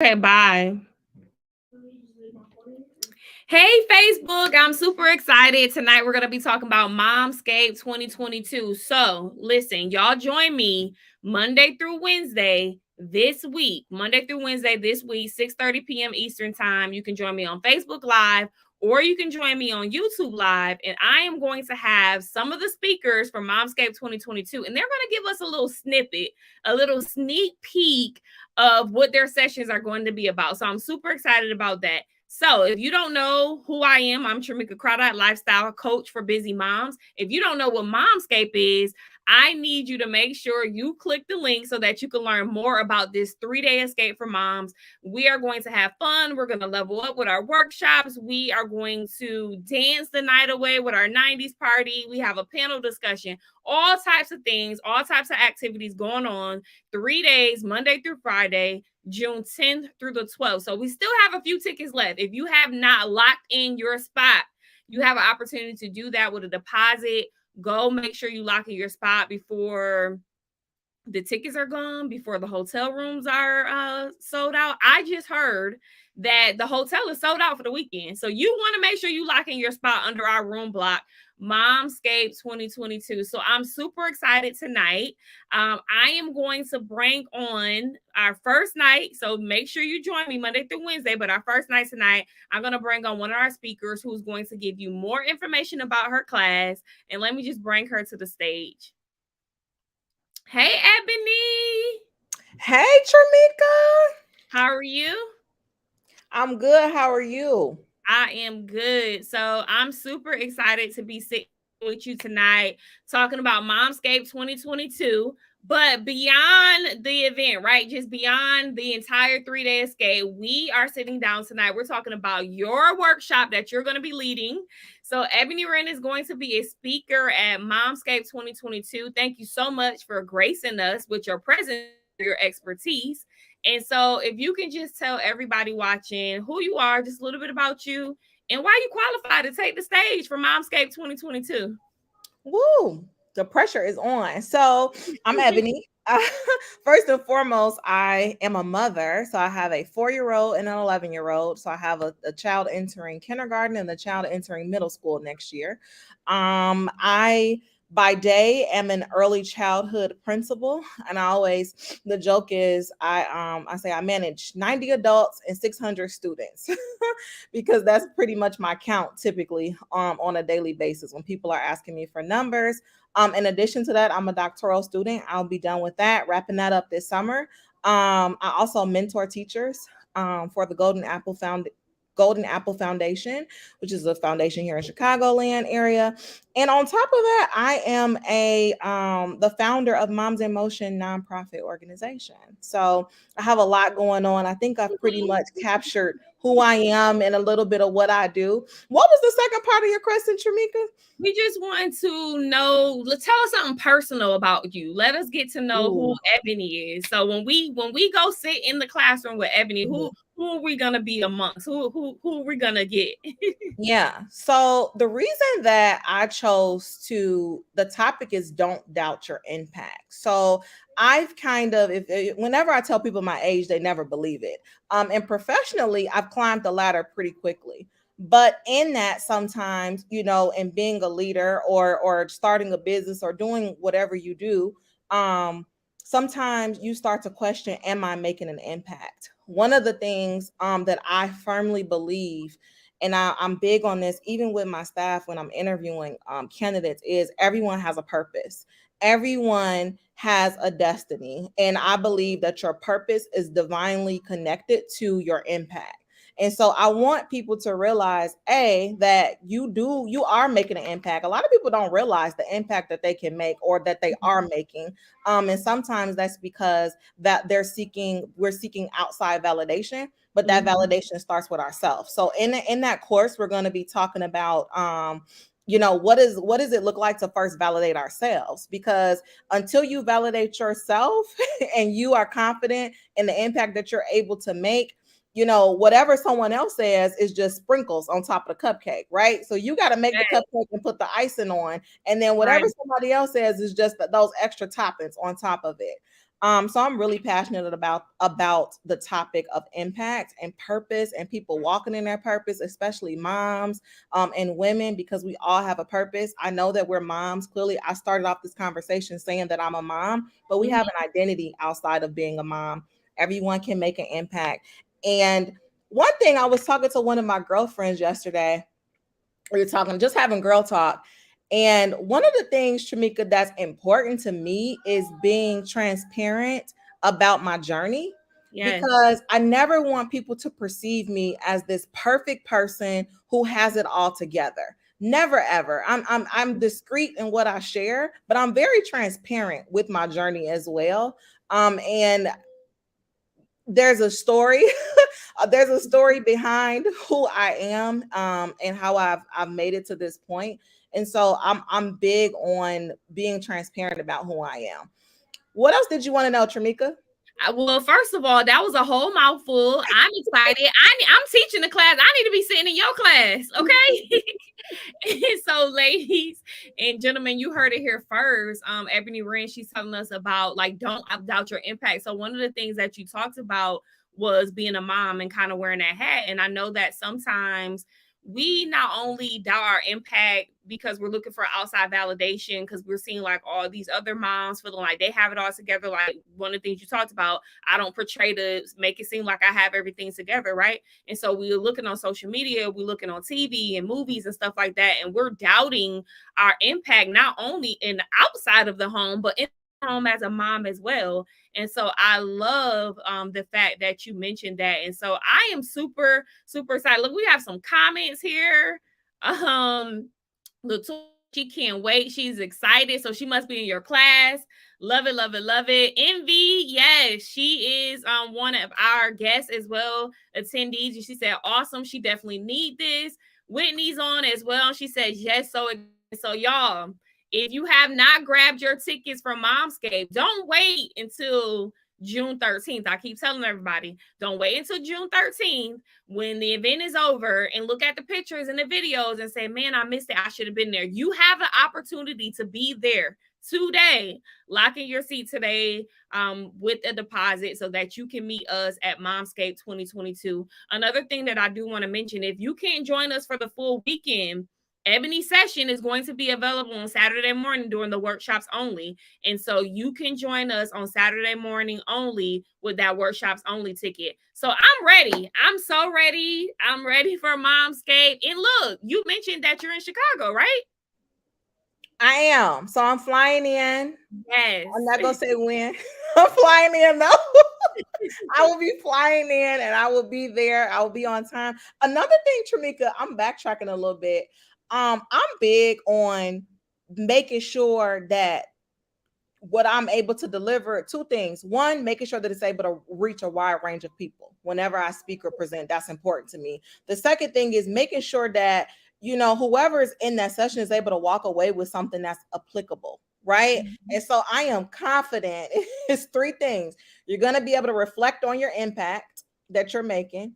Okay, bye. Hey, Facebook. I'm super excited. Tonight, we're going to be talking about MOMscape 2022. So, listen, y'all join me Monday through Wednesday this week. Monday through Wednesday this week, 6:30 p.m. Eastern Time. You can join me on Facebook Live or you can join me on YouTube Live. And I am going to have some of the speakers from MOMscape 2022, and they're going to give us a little snippet, a little sneak peek of what their sessions are going to be about. So, I'm super excited about that. So, if you don't know who I am, I'm Tramika, lifestyle coach for busy moms. If you don't know what MOMscape is, I need you to make sure you click the link so that you can learn more about this 3-day escape for moms. We are going to have fun. We're going to level up with our workshops. We are going to dance the night away with our 90s party. We have a panel discussion, all types of things, all types of activities going on. 3 days, Monday through Friday. June 10th through the 12th. So we still have a few tickets left. If you have not locked in your spot, you have an opportunity to do that with a deposit. Go make sure you lock in your spot before the tickets are gone, before the hotel rooms are sold out. I just heard that the hotel is sold out for the weekend. So you want to make sure you lock in your spot under our room block, MOMscape 2022. So I'm super excited tonight. I am going to bring on our first night. So make sure you join me Monday through Wednesday. But our first night tonight, I'm going to bring on one of our speakers who's going to give you more information about her class. And let me just bring her to the stage. Hey, Ebony. Hey, Tramika. How are you? I'm good. How are you? I am good. So I'm super excited to be sitting with you tonight talking about MOMscape 2022. But beyond the event, right? Just beyond the entire 3-day escape, we are sitting down tonight. We're talking about your workshop that you're going to be leading. So Ebony Wren is going to be a speaker at MOMscape 2022. Thank you so much for gracing us with your presence, your expertise. And so, if you can just tell everybody watching who you are, just a little bit about you, and why you qualified to take the stage for MOMscape 2022. Woo! The pressure is on. So I'm Ebony. First and foremost, I am a mother. So I have a 4-year-old and an 11-year-old. So I have a child entering kindergarten and a child entering middle school next year. I by day am an early childhood principal, and I always the joke is I say I manage 90 adults and 600 students because that's pretty much my count typically on a daily basis when people are asking me for numbers. In addition to that, I'm a doctoral student. I'll be done with that, wrapping that up this summer. I also mentor teachers for the Golden Apple Foundation, which is a foundation here in Chicagoland area. And on top of that, I am a the founder of Moms in Motion nonprofit organization. So I have a lot going on. I think I've pretty much captured who I am and a little bit of what I do. What was the second part of your question, Tramika? We just want to know, tell us something personal about you. Let us get to know who Ooh. Ebony is. So when we go sit in the classroom with Ebony, who are we gonna be amongst? Who are we gonna get? Yeah. So the reason that I chose to the topic is don't doubt your impact. So I've kind of whenever I tell people my age, they never believe it. And professionally, I've climbed the ladder pretty quickly. But in that, sometimes, in being a leader or starting a business or doing whatever you do, sometimes you start to question, am I making an impact? One of the things that I firmly believe, and I'm big on this, even with my staff when I'm interviewing candidates, is everyone has a purpose. Everyone has a destiny. And I believe that your purpose is divinely connected to your impact. And so I want people to realize, that you are making an impact. A lot of people don't realize the impact that they can make or that they are making. And sometimes that's because that we're seeking outside validation, but that validation starts with ourselves. So in that course, we're going to be talking about what does it look like to first validate ourselves? Because until you validate yourself and you are confident in the impact that you're able to make, whatever someone else says is just sprinkles on top of the cupcake, right? So you got to make the cupcake and put the icing on, and then whatever Right. somebody else says is just those extra toppings on top of it. So I'm really passionate about the topic of impact and purpose and people walking in their purpose, especially moms and women, because we all have a purpose. I know that we're moms. Clearly, I started off this conversation saying that I'm a mom, but we Mhm. have an identity outside of being a mom. Everyone can make an impact. And one thing, I was talking to one of my girlfriends yesterday. We were talking, just having girl talk. And one of the things, Tramika, that's important to me is being transparent about my journey, Yes. because I never want people to perceive me as this perfect person who has it all together. Never ever. I'm discreet in what I share, but I'm very transparent with my journey as well. And there's a story. There's a story behind who I am, and how I've made it to this point. And so I'm big on being transparent about who I am. What else did you want to know, Tramika? Well, first of all, that was a whole mouthful. I'm excited. I'm teaching the class. I need to be sitting in your class, okay? So, ladies and gentlemen, you heard it here first. Ebony Wren, she's telling us about like don't doubt your impact. So, one of the things that you talked about was being a mom and kind of wearing that hat. And I know that sometimes we not only doubt our impact because we're looking for outside validation, because we're seeing like all these other moms feeling like they have it all together. Like one of the things you talked about, I don't portray to make it seem like I have everything together, right? And so we're looking on social media, we're looking on TV and movies and stuff like that, and we're doubting our impact not only in the outside of the home, but in the home as a mom as well. And so I love the fact that you mentioned that. And so I am super, super excited. Look, we have some comments here. Look, she can't wait. She's excited. So she must be in your class. Love it, love it, love it. Envy, yes, she is one of our guests as well, attendees. She said, awesome. She definitely need this. Whitney's on as well. She says, yes. So y'all, if you have not grabbed your tickets from MOMscape, don't wait until June 13th. I keep telling everybody, don't wait until June 13th when the event is over and look at the pictures and the videos and say, man, I missed it. I should have been there. You have an opportunity to be there today. Lock in your seat today with a deposit so that you can meet us at MOMscape 2022. Another thing that I do want to mention, if you can't join us for the full weekend, Ebony session is going to be available on Saturday morning during the workshops only. And so you can join us on Saturday morning only with that workshops only ticket. So I'm ready. I'm so ready. I'm ready for MOMscape. And look, you mentioned that you're in Chicago, right? I am. So I'm flying in. Yes. I'm not gonna say when. I'm flying in though. I will be flying in and I will be there. I will be on time. Another thing, Tramika, I'm backtracking a little bit. I'm big on making sure that what I'm able to deliver, two things. One, making sure that it's able to reach a wide range of people whenever I speak or present. That's important to me. The second thing is making sure that, whoever is in that session is able to walk away with something that's applicable. Right. And so I am confident. It's three things. You're going to be able to reflect on your impact that you're making.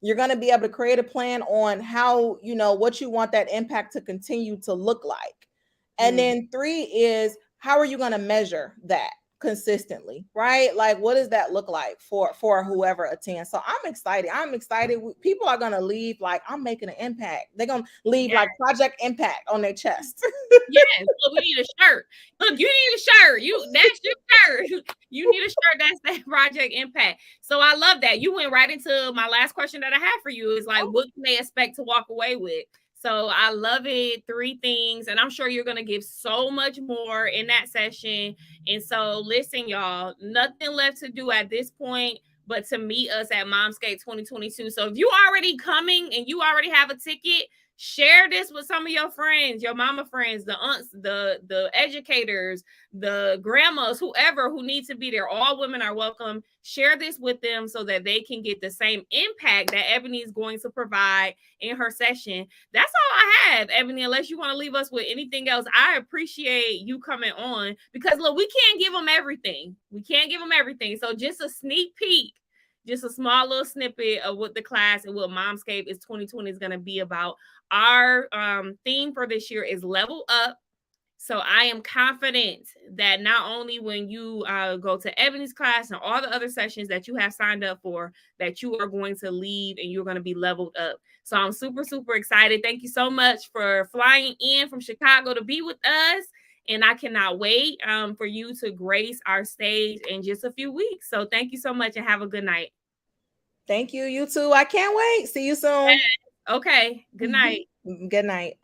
You're going to be able to create a plan on how, what you want that impact to continue to look like. And then three is, how are you going to measure that consistently, right? Like, what does that look like for whoever attends? So I'm excited. People are going to leave like, I'm making an impact. They're going to leave like Project Impact on their chest. Yes, look, we need a shirt. Look, you need a shirt. That's your shirt. You need a shirt that's that Project Impact. So I love that. You went right into my last question that I have for you is like, what can they expect to walk away with? So I love it. Three things. And I'm sure you're going to give so much more in that session. And so listen, y'all, nothing left to do at this point but to meet us at MOMscape 2022. So if you already coming and you already have a ticket, share this with some of your friends, your mama friends, the aunts, the educators, the grandmas, whoever who needs to be there. All women are welcome. Share this with them so that they can get the same impact that Ebony is going to provide in her session. That's all I have, Ebony, unless you want to leave us with anything else. I appreciate you coming on because look, we can't give them everything. We can't give them everything. So just a sneak peek, just a small little snippet of what the class and what MOMscape is 2020 is going to be about. Our theme for this year is level up, So I am confident that not only when you go to Ebony's class and all the other sessions that you have signed up for, that you are going to leave and you're going to be leveled up. So I'm super, super excited. Thank you so much for flying in from Chicago to be with us. And I cannot wait for you to grace our stage in just a few weeks. So thank you so much and have a good night. Thank you. You too. I can't wait. See you soon. Okay. Good night. Good night.